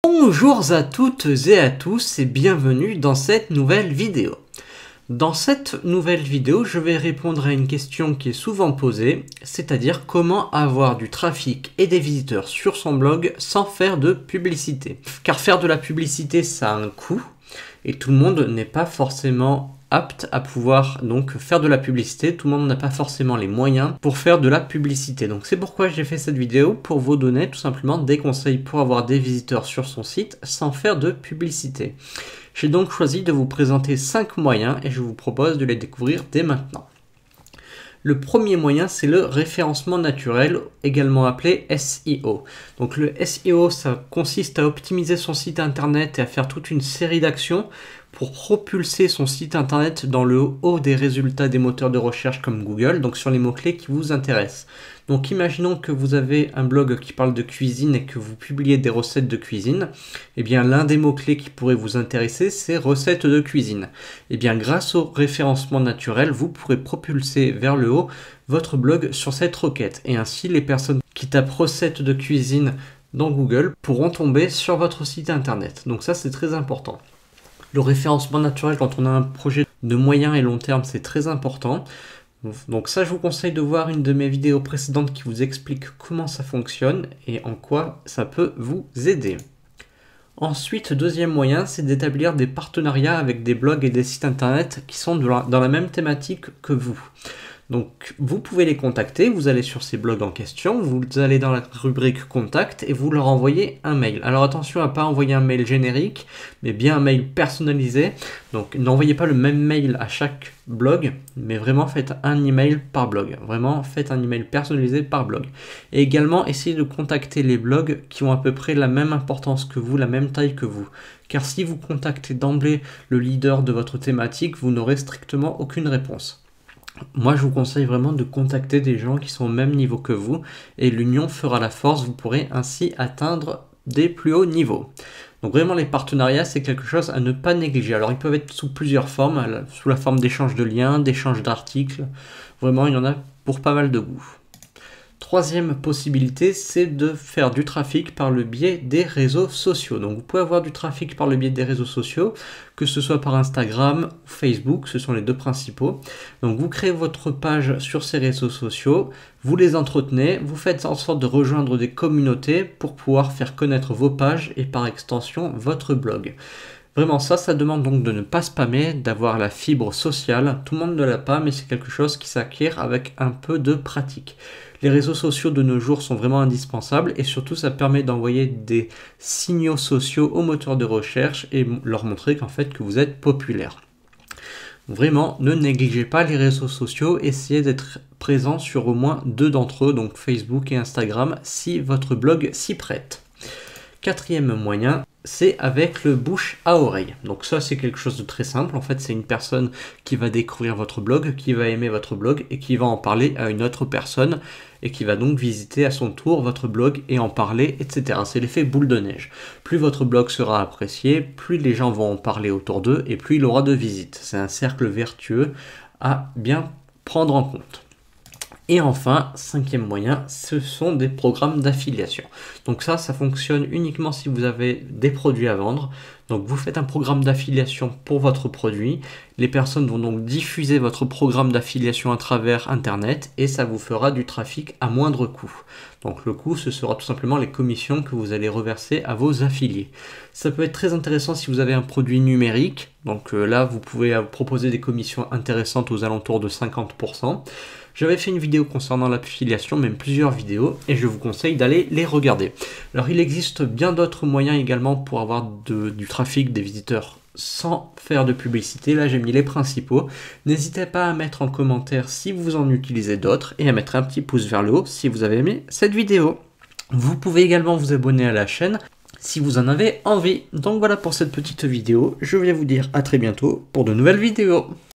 Bonjour à toutes et à tous et bienvenue dans cette nouvelle vidéo. Dans cette nouvelle vidéo, je vais répondre à une question qui est souvent posée, c'est-à-dire comment avoir du trafic et des visiteurs sur son blog sans faire de publicité. Car faire de la publicité, ça a un coût et tout le monde n'est pas forcément apte à pouvoir donc faire de la publicité. Tout le monde n'a pas forcément les moyens pour faire de la publicité. Donc c'est pourquoi j'ai fait cette vidéo, pour vous donner tout simplement des conseils pour avoir des visiteurs sur son site sans faire de publicité. J'ai donc choisi de vous présenter 5 moyens et je vous propose de les découvrir dès maintenant. Le premier moyen, c'est le référencement naturel, également appelé SEO. Donc le SEO, ça consiste à optimiser son site internet et à faire toute une série d'actions pour propulser son site internet dans le haut des résultats des moteurs de recherche comme Google, donc sur les mots-clés qui vous intéressent. Donc imaginons que vous avez un blog qui parle de cuisine et que vous publiez des recettes de cuisine. Eh bien l'un des mots-clés qui pourrait vous intéresser, c'est recettes de cuisine. Eh bien grâce au référencement naturel, vous pourrez propulser vers le haut votre blog sur cette requête. Et ainsi les personnes qui tapent recettes de cuisine dans Google pourront tomber sur votre site internet. Donc ça c'est très important. Le référencement naturel, quand on a un projet de moyen et long terme, c'est très important. Donc ça, je vous conseille de voir une de mes vidéos précédentes qui vous explique comment ça fonctionne et en quoi ça peut vous aider. Ensuite, deuxième moyen, c'est d'établir des partenariats avec des blogs et des sites internet qui sont dans la même thématique que vous. Donc vous pouvez les contacter, vous allez sur ces blogs en question, vous allez dans la rubrique contact et vous leur envoyez un mail. Alors attention à ne pas envoyer un mail générique, mais bien un mail personnalisé. Donc n'envoyez pas le même mail à chaque blog, mais vraiment faites un email par blog. Vraiment faites un email personnalisé par blog. Et également essayez de contacter les blogs qui ont à peu près la même importance que vous, la même taille que vous. Car si vous contactez d'emblée le leader de votre thématique, vous n'aurez strictement aucune réponse. Moi, je vous conseille vraiment de contacter des gens qui sont au même niveau que vous et l'union fera la force, vous pourrez ainsi atteindre des plus hauts niveaux. Donc vraiment, les partenariats, c'est quelque chose à ne pas négliger. Alors, ils peuvent être sous plusieurs formes, sous la forme d'échange de liens, d'échange d'articles. Vraiment, il y en a pour pas mal de goût. Troisième possibilité, c'est de faire du trafic par le biais des réseaux sociaux. Donc vous pouvez avoir du trafic par le biais des réseaux sociaux, que ce soit par Instagram ou Facebook, ce sont les deux principaux. Donc vous créez votre page sur ces réseaux sociaux, vous les entretenez, vous faites en sorte de rejoindre des communautés pour pouvoir faire connaître vos pages et par extension votre blog. Vraiment ça demande donc de ne pas spammer, d'avoir la fibre sociale. Tout le monde ne l'a pas, mais c'est quelque chose qui s'acquiert avec un peu de pratique. Les réseaux sociaux de nos jours sont vraiment indispensables et surtout ça permet d'envoyer des signaux sociaux aux moteurs de recherche et leur montrer qu'en fait que vous êtes populaire. Vraiment, ne négligez pas les réseaux sociaux, essayez d'être présent sur au moins 2 d'entre eux, donc Facebook et Instagram, si votre blog s'y prête. Quatrième moyen, c'est avec le bouche à oreille. Donc ça, c'est quelque chose de très simple. En fait, c'est une personne qui va découvrir votre blog, qui va aimer votre blog et qui va en parler à une autre personne et qui va donc visiter à son tour votre blog et en parler, etc. C'est l'effet boule de neige. Plus votre blog sera apprécié, plus les gens vont en parler autour d'eux et plus il aura de visites. C'est un cercle vertueux à bien prendre en compte. Et enfin, cinquième moyen, ce sont des programmes d'affiliation. Donc ça fonctionne uniquement si vous avez des produits à vendre. Donc vous faites un programme d'affiliation pour votre produit. Les personnes vont donc diffuser votre programme d'affiliation à travers Internet et ça vous fera du trafic à moindre coût. Donc le coût, ce sera tout simplement les commissions que vous allez reverser à vos affiliés. Ça peut être très intéressant si vous avez un produit numérique. Donc là, vous pouvez proposer des commissions intéressantes aux alentours de 50%. J'avais fait une vidéo concernant l'affiliation, même plusieurs vidéos, et je vous conseille d'aller les regarder. Alors il existe bien d'autres moyens également pour avoir du trafic, des visiteurs sans faire de publicité. Là j'ai mis les principaux. N'hésitez pas à mettre en commentaire si vous en utilisez d'autres et à mettre un petit pouce vers le haut si vous avez aimé cette vidéo. Vous pouvez également vous abonner à la chaîne si vous en avez envie. Donc voilà pour cette petite vidéo. Je vais vous dire à très bientôt pour de nouvelles vidéos.